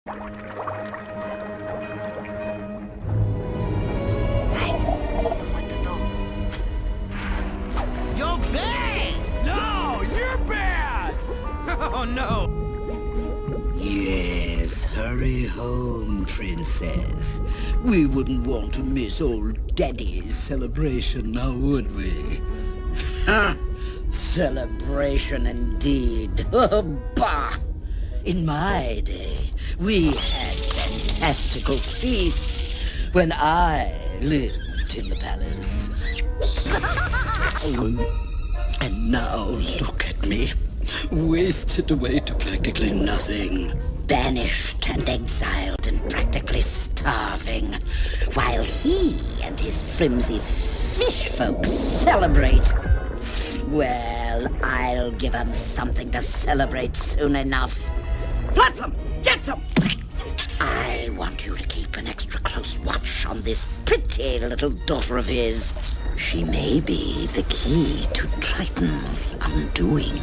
Right, you know what to do. You're bad! No, you're bad! Oh, no. Yes, hurry home, princess. We wouldn't want to miss old Daddy's celebration, now would we? Ha! Celebration indeed. Oh, bah! In my day, we had fantastical feasts when I lived in the palace. And now look at me, wasted away to practically nothing. Banished and exiled and practically starving, while he and his flimsy fish folks celebrate. Well, I'll give 'em something to celebrate soon enough. Flotsam, Jetsam! I want you to keep an extra close watch on this pretty little daughter of his. She may be the key to Triton's undoing.